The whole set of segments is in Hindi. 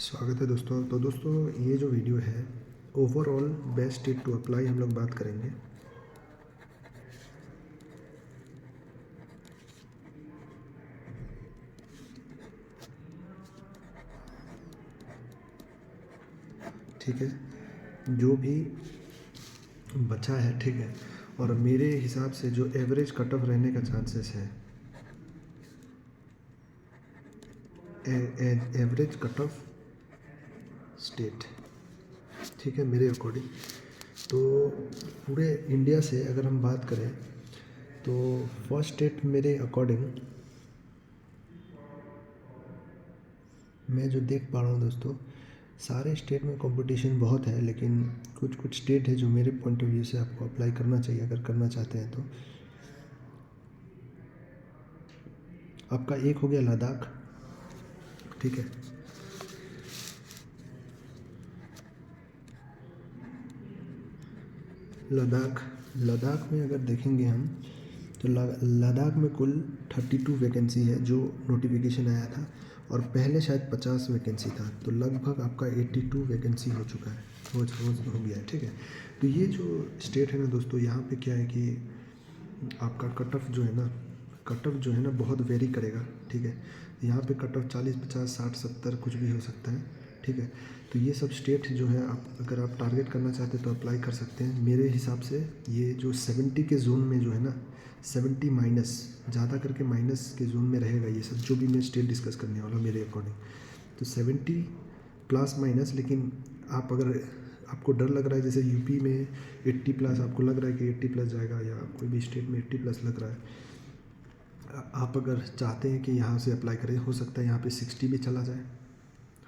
स्वागत है दोस्तों। तो दोस्तों ये जो वीडियो है overall best state to apply हम लोग बात करेंगे। ठीक है, जो भी बचा है, ठीक है, और मेरे हिसाब से जो एवरेज कट ऑफ रहने का चांसेस है, एवरेज कट ऑफ स्टेट, ठीक है, मेरे अकॉर्डिंग तो पूरे इंडिया से अगर हम बात करें तो फर्स्ट स्टेट मेरे अकॉर्डिंग मैं जो देख पा रहा हूँ दोस्तों, सारे स्टेट में कंपटीशन बहुत है, लेकिन कुछ कुछ स्टेट है जो मेरे पॉइंट ऑफ व्यू से आपको अप्लाई करना चाहिए अगर करना चाहते हैं तो। आपका एक हो गया लद्दाख, ठीक है, लद्दाख लद्दाख में अगर देखेंगे हम तो लद्दाख में कुल 32 वैकेंसी है जो नोटिफिकेशन आया था, और पहले शायद 50 वैकेंसी था, तो लगभग आपका 82 वैकेंसी हो चुका है, हो गया है, ठीक है। तो ये जो स्टेट है ना दोस्तों, यहाँ पे क्या है कि आपका कट ऑफ जो है ना, बहुत वेरी करेगा, ठीक है। यहाँ पे कट ऑफ 40, 50, 60, 70 कुछ भी हो सकता है, ठीक है। तो ये सब स्टेट जो है, आप अगर आप टारगेट करना चाहते हैं तो अप्लाई कर सकते हैं। मेरे हिसाब से ये जो 70 के जोन में जो है ना, 70 माइनस, ज़्यादा करके माइनस के जोन में रहेगा ये सब जो भी मैं स्टेट डिस्कस करने वाला हूँ मेरे अकॉर्डिंग। तो 70 प्लस माइनस, लेकिन आप अगर आपको डर लग रहा है, जैसे यूपी में 80 प्लस आपको लग रहा है कि 80 प्लस जाएगा, या कोई भी स्टेट में 80 प्लस लग रहा है, आप अगर चाहते हैं कि यहाँ से अप्लाई करें, हो सकता है यहाँ पे 60 भी चला जाए,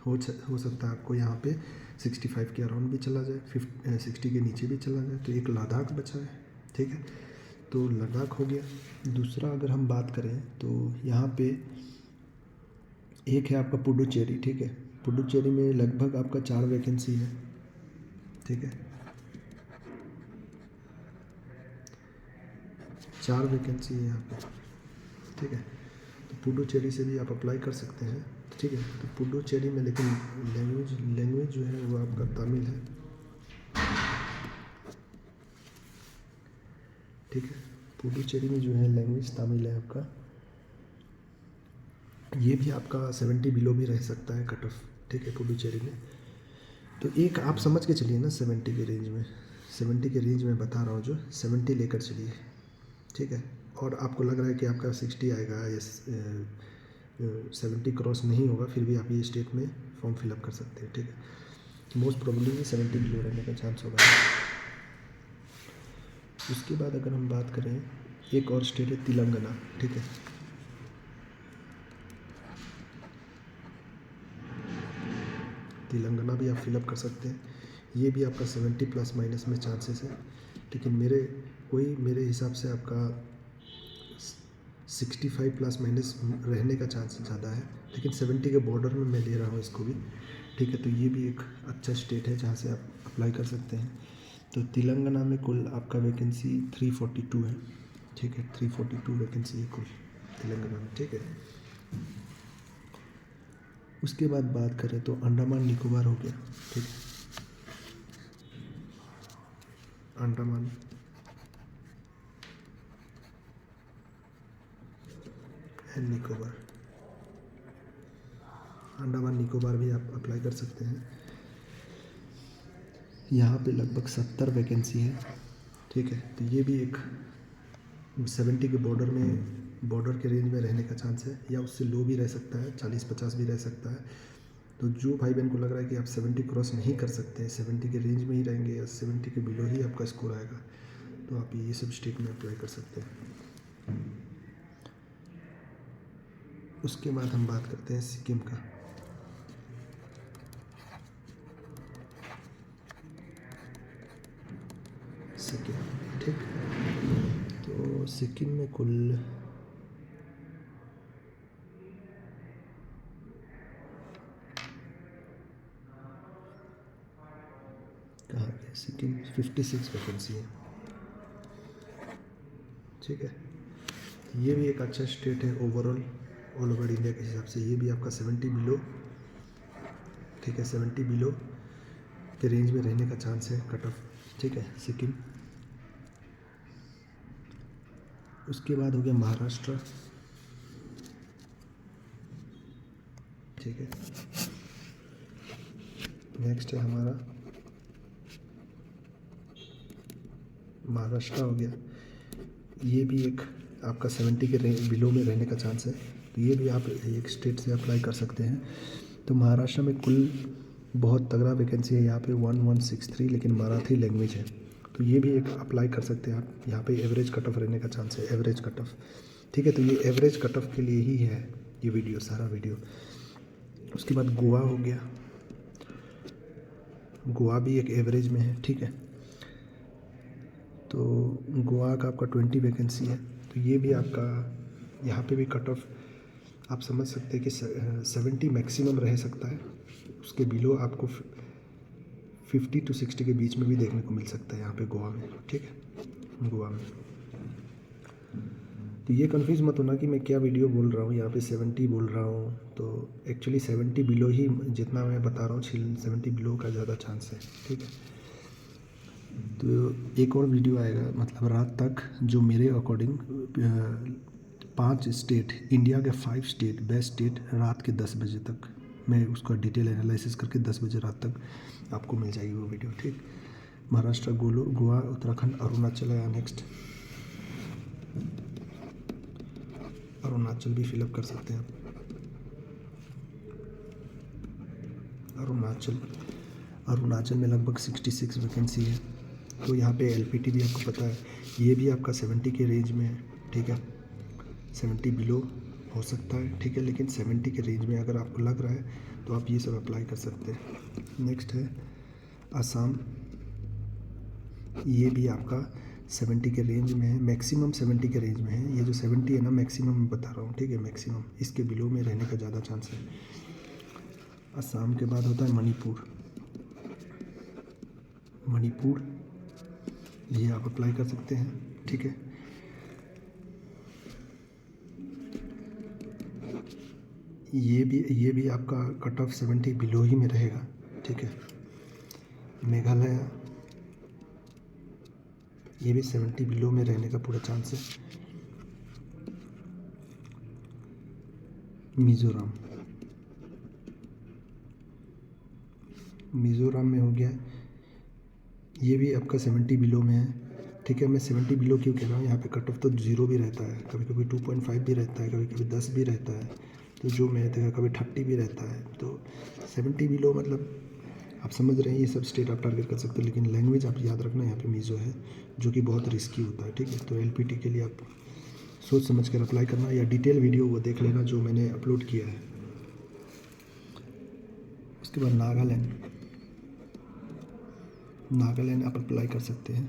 हो सकता है आपको यहाँ पे 65 के अराउंड भी चला जाए, 60 के नीचे भी चला जाए। तो एक लद्दाख बचा है, ठीक है, तो लद्दाख हो गया। दूसरा अगर हम बात करें तो यहाँ पे एक है आपका पुडुचेरी, ठीक है। पुडुचेरी में लगभग आपका 4 वैकेंसी है, ठीक है, 4 वैकेंसी है यहाँ पे, ठीक है। तो पुडुचेरी से भी आप अप्लाई कर सकते हैं, ठीक है। तो पुडुचेरी में लेकिन लैंग्वेज जो है वो आपका तमिल है, ठीक है। पुडुचेरी में जो है लैंग्वेज तमिल है आपका। ये भी आपका 70 बिलो भी रह सकता है कट ऑफ, ठीक है, पुडुचेरी में। तो एक आप समझ के चलिए ना, 70 के रेंज में, 70 के रेंज में बता रहा हूँ, जो 70 लेकर चलिए, ठीक है। और आपको लग रहा है कि आपका 60 आएगा या 70 क्रॉस नहीं होगा, फिर भी आप ये स्टेट में फॉर्म फिलअप कर सकते हैं, ठीक है। मोस्ट प्रोबेबली 70 बिलो रहने का चांस होगा। उसके बाद अगर हम बात करें, एक और स्टेट है तेलंगाना, ठीक है। तेलंगाना भी आप फिलअप कर सकते हैं, ये भी आपका 70 प्लस माइनस में चांसेस है, लेकिन मेरे हिसाब से आपका 65 प्लस माइनस रहने का चांस ज़्यादा है, लेकिन 70 के बॉर्डर में मैं ले रहा हूँ इसको भी, ठीक है। तो ये भी एक अच्छा स्टेट है जहाँ से आप अप्लाई कर सकते हैं। तो तेलंगाना में कुल आपका वैकेंसी 342 है, ठीक है, 342 वैकेंसी है कुल तेलंगाना में, ठीक है। उसके बाद बात करें तो अंडमान निकोबार हो गया, ठीक है, अंडमान एंड निकोबार, अंडमान निकोबार भी आप अप्लाई कर सकते हैं। यहाँ पे लगभग 70 वैकेंसी है, ठीक है। तो ये भी एक 70 के बॉर्डर के रेंज में रहने का चांस है, या उससे लो भी रह सकता है, 40-50 भी रह सकता है। तो जो भाई बहन को लग रहा है कि आप 70 क्रॉस नहीं कर सकते, 70 के रेंज में ही रहेंगे या 70 के बिलो ही आपका स्कोर आएगा, तो आप ये सब स्टेट में अप्लाई कर सकते हैं। उसके बाद हम बात करते हैं सिक्किम का। सिक्किम, ठीक, तो सिक्किम में कुल कहाँ पे सिक्किम 56 वैकेंसी है, ठीक है। ये भी एक अच्छा स्टेट है ओवरऑल, ऑल ओवर इंडिया के हिसाब से। ये भी आपका 70 बिलो ठीक है, 70 बिलो के रेंज में रहने का चांस है कट ऑफ, ठीक है, सिक्किम। उसके बाद हो गया महाराष्ट्र, ठीक है। नेक्स्ट है हमारा महाराष्ट्र हो गया, ये भी एक आपका 70 के बिलो में रहने का चांस है, तो ये भी आप एक स्टेट से अप्लाई कर सकते हैं। तो महाराष्ट्र में कुल बहुत तगड़ा वैकेंसी है यहाँ पे 1163, लेकिन मराठी लैंग्वेज है, तो ये भी एक अप्लाई कर सकते हैं आप। यहाँ पे एवरेज कट ऑफ रहने का चांस है, एवरेज कट ऑफ, ठीक है। तो ये एवरेज कट ऑफ के लिए ही है ये वीडियो, सारा वीडियो। उसके बाद गोवा हो गया, गोवा भी एक एवरेज में है, ठीक है। तो गोवा का आपका 20 वैकेंसी है, तो ये भी आपका यहाँ पे भी कट ऑफ आप समझ सकते हैं कि 70 मैक्सिमम रह सकता है, उसके बिलो आपको 50 to 60 के बीच में भी देखने को मिल सकता है यहाँ पे गोवा में, ठीक है, गोवा में। तो ये कन्फ्यूज मत होना कि मैं क्या वीडियो बोल रहा हूँ, यहाँ पे 70 बोल रहा हूँ, तो एक्चुअली 70 बिलो ही जितना मैं बता रहा हूँ, 70 बिलो का ज़्यादा चांस है, ठीक है। तो एक और वीडियो आएगा, मतलब रात तक, जो मेरे अकॉर्डिंग 5 स्टेट, इंडिया के 5 स्टेट, बेस्ट स्टेट, रात के 10 बजे तक मैं उसका डिटेल एनालिसिस करके 10 बजे रात तक आपको मिल जाएगी वो वीडियो, ठीक। महाराष्ट्र, गोवा, उत्तराखंड, अरुणाचल आया नेक्स्ट। अरुणाचल भी फिलअप कर सकते हैं आप। अरुणाचल में लगभग 66 वैकेंसी है, तो यहाँ पे एलपीटी भी आपको पता है, ये भी आपका 70 के रेंज में है, ठीक है। 70 बिलो हो सकता है, ठीक है, लेकिन 70 के रेंज में अगर आपको लग रहा है तो आप ये सब अप्लाई कर सकते हैं। नेक्स्ट है असम, ये भी आपका 70 के रेंज में है, मैक्सिमम 70 के रेंज में है। ये जो 70 है ना, मैक्सिमम मैं बता रहा हूँ, ठीक है, मैक्सिमम, इसके बिलो में रहने का ज़्यादा चांस है। असम के बाद होता है मणिपुर, ये आप अप्लाई कर सकते हैं, ठीक है। ये भी आपका कट ऑफ 70 बिलो ही में रहेगा, ठीक है। मेघालय, ये भी 70 बिलो में रहने का पूरा चांस है। मिज़ोरम में हो गया, ये भी आपका 70 बिलो में है, ठीक है। मैं 70 बिलो क्यों कह रहा हूँ, यहाँ पे कट ऑफ तो 0 भी रहता है, कभी कभी 2.5 भी रहता है, कभी कभी 10 भी रहता है, तो जो मैंने देखा कभी 30 भी रहता है। तो 70 बिलो मतलब आप समझ रहे हैं, ये सब स्टेट आप टारगेट कर सकते हैं, लेकिन लैंग्वेज आप याद रखना, यहाँ पे मीज़ो है, जो कि बहुत रिस्की होता है, ठीक है। तो एलपीटी के लिए आप सोच समझ कर अप्लाई करना, या डिटेल वीडियो वो देख लेना जो मैंने अपलोड किया है। उसके बाद नागालैंड आप अप्लाई कर सकते हैं,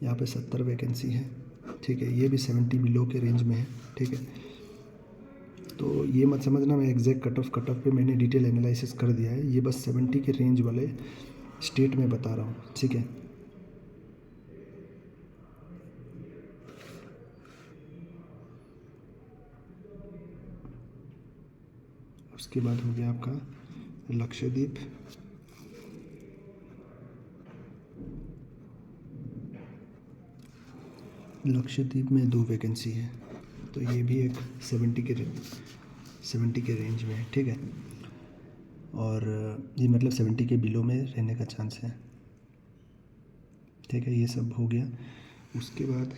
यहाँ पे 70 वैकेंसी है, ठीक है। ये भी 70 बिलो के रेंज में है, ठीक है। तो ये मत समझना मैं एग्जैक्ट कट ऑफ पे मैंने डिटेल एनालिसिस कर दिया है, ये बस 70 के रेंज वाले स्टेट में बता रहा हूँ, ठीक है। उसके बाद हो गया आपका लक्षद्वीप, में 2 वैकेंसी है, तो ये भी एक 70 के रेंज में है, ठीक है। और ये मतलब 70 के बिलो में रहने का चांस है, ठीक है। ये सब हो गया। उसके बाद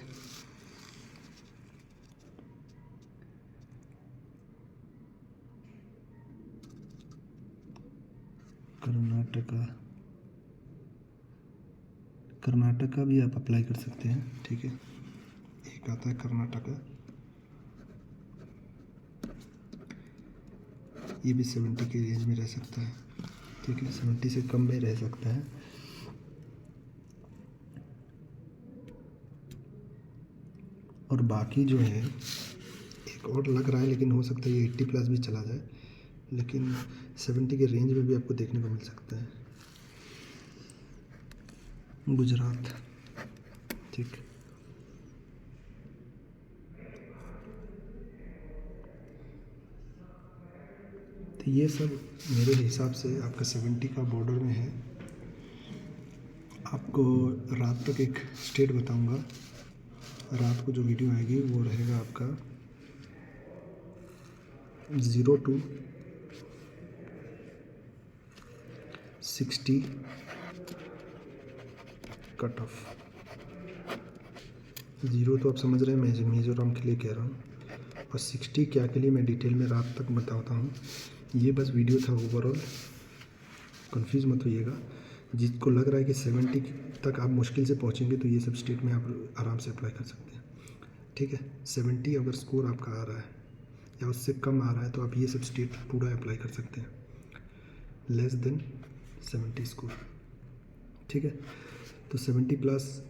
कर्नाटका भी आप अप्लाई कर सकते हैं, ठीक है। एक आता है कर्नाटका, ये भी 70 के रेंज में रह सकता है, ठीक है, 70 से कम में रह सकता है। और बाकी जो है, एक और लग रहा है, लेकिन हो सकता है ये 80 प्लस भी चला जाए, लेकिन 70 के रेंज में भी आपको देखने को मिल सकता है। गुजरात, ठीक, तो तो ये सब मेरे हिसाब से आपका 70 का बॉर्डर में है। आपको रात तक एक स्टेट बताऊंगा। रात को जो वीडियो आएगी वो रहेगा आपका 0 to 60 कट ऑफ। 0 तो आप समझ रहे हैं, मिज़ोरम के लिए कह रहा हूँ, और 60 क्या के लिए मैं डिटेल में रात तक बताता हूँ। ये बस वीडियो था ओवरऑल, कंफ्यूज मत होइएगा। जिसको लग रहा है कि 70 तक आप मुश्किल से पहुँचेंगे तो ये सब स्टेट में आप आराम से अप्लाई कर सकते हैं। ठीक है, 70 अगर स्कोर आपका आ रहा है या उससे कम आ रहा है तो आप ये सब स्टेट पूरा अप्लाई कर सकते हैं, लेस देन 70 स्कोर। ठीक है, तो 70 प्लस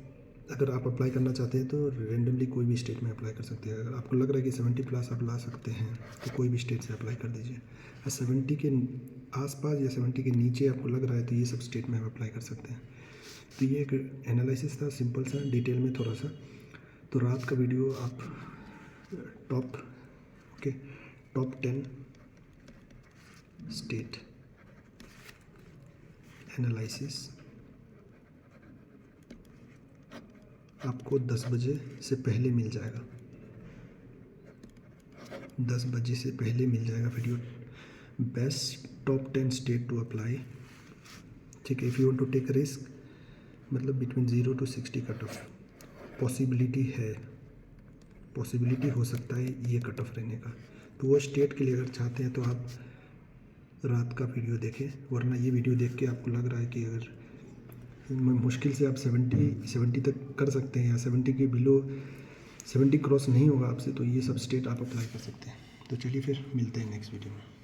अगर आप अप्लाई करना चाहते हैं तो रेंडमली कोई भी स्टेट में अप्लाई कर सकते हैं। अगर आपको लग रहा है कि 70 प्लस आप ला सकते हैं तो कोई भी स्टेट से अप्लाई कर दीजिए। 70 के आसपास या 70 के नीचे आपको लग रहा है तो ये सब स्टेट में आप अप्लाई कर सकते हैं। तो ये एक एनालिसिस था, सिंपल सा, डिटेल में थोड़ा सा। तो रात का वीडियो आप टॉप 10 स्टेट एनालिसिस आपको 10 बजे से पहले मिल जाएगा। 10 बजे से पहले मिल जाएगा video. Best top 10 state to apply. ठीक है, if you want to take risk, मतलब between 0 to 60 cut off possibility है, पॉसिबिलिटी हो सकता है ये कट ऑफ रहने का। तो वो स्टेट के लिए अगर चाहते हैं तो आप रात का वीडियो देखें, वरना ये वीडियो देख के आपको लग रहा है कि अगर मुश्किल से आप 70 तक कर सकते हैं या 70 के बिलो 70 क्रॉस नहीं होगा आपसे, तो ये सब स्टेट आप अप्लाई कर सकते हैं। तो चलिए फिर मिलते हैं नेक्स्ट वीडियो में।